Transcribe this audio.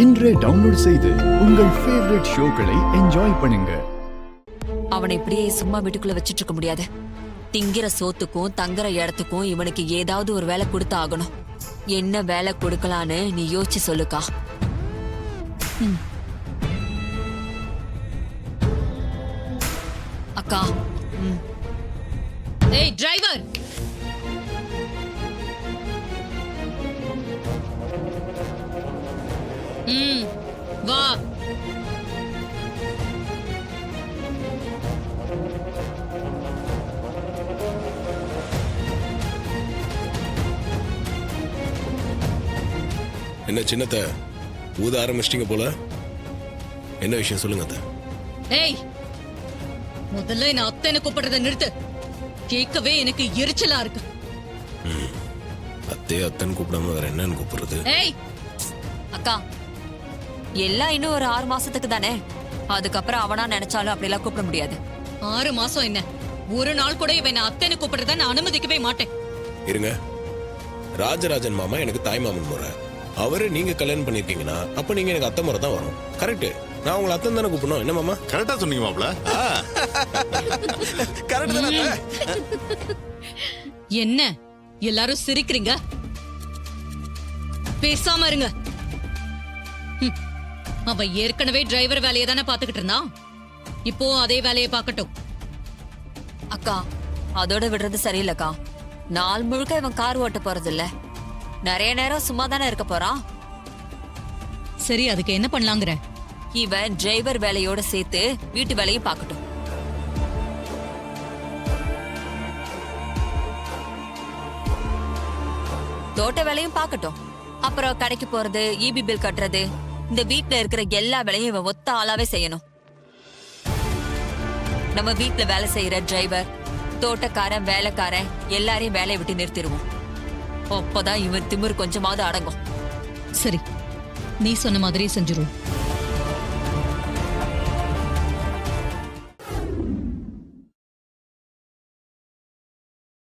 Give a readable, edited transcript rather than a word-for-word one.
இன்றே டவுன்லோட் செய்து உங்கள் ஃபேவரட் ஷோக்களை என்ஜாய் பண்ணுங்க. அவனை இப்படியே சும்மா வீட்டுக்குள்ள வச்சிட்டு இருக்க முடியாது. திங்கிற சோத்துக்கும் தங்குற இடத்துக்கும் இவனுக்கு ஏதாவது ஒரு வேலை கொடுத்து ஆகணும். என்ன வேலை கொடுக்கலான்னு நீ யோசிச்சு சொல்லுக்கா. அக்கா. ஏய் டிரைவர், வா. என்ன சின்னத்த ஊத ஆரம்பிச்சிட்டீங்க போல, என்ன விஷயம் சொல்லுங்க அத்த. ஏய், முதல்ல என்ன அத்தைன்னு கூப்பிடுறத நிறுத்து. கேட்கவே எனக்கு எரிச்சலா இருக்கு. அத்தையே அத்தன் கூப்பிடாம வேற என்னன்னு கூப்பிடுறது? ஏய் அக்கா, எல்லாம் இன்னும் ஒரு 6 மாசத்துக்கு தானே. அதுக்கப்புறம் அவனா நினைச்சாலும் அப்படிலாம் கூப்பிட முடியாது. 6 மாசம் என்ன, ஒரு நாள் கூட இவன் அத்தைன்னு கூப்பிடுறத நான் அனுமதிக்கவே மாட்டேன். இருங்க, ராஜராஜன் மாமா எனக்கு தாய் மாமன் முறை. அவரு நீங்க கல்யாணம் பண்ணிருக்கீங்கன்னா அப்ப நீங்க எனக்கு அத்தை முறை தான் வரும். கரெக்ட். நான் உங்களை அத்தன் தானே கூப்பிடணும். என்ன மாமா? கரெக்டா சொன்னீங்க மாப்ள. கரெக்ட் தானே? என்ன எல்லாரும் சிரிக்கிறீங்க? பேசாம இருங்க. அவ ஏற்கனவே டிரைவர் வேலையை தானே பாத்துக்கிட்டு இருந்தான். இப்போ அதே வேலையை பார்க்கட்டும். அக்கா, அதோட விடுறது சரியில்லக்கா. நாள் முழுக்க இவன் கார் ஓட்ட போறது இல்ல, நிறைய நேரம் சும்மா தானே இருக்க போறான். சரி, அதுக்கு என்ன பண்ணலாங்கிற? இவன் டிரைவர் வேலையோட சேர்த்து வீட்டு வேலையும் பார்க்கட்டும். தோட்ட வேலையும் பார்க்கட்டும். அப்புறம் கடைக்கு போறது, ஈபி பில் கட்டுறது, இந்த வீட்டுல இருக்கிற எல்லா வேலையும் இவன் ஒத்த ஆளாவே செய்யணும். நம்ம வீட்டுல வேலை செய்யற டிரைவர், தோட்டக்காரன், வேலைக்காரன் எல்லாரையும் வேலையை விட்டு நிறுத்திடுவோம். அப்பதான் இவன் திமிரு கொஞ்சமாவது அடங்கும். சரி, நீ சொன்ன மாதிரி செஞ்சிரும்.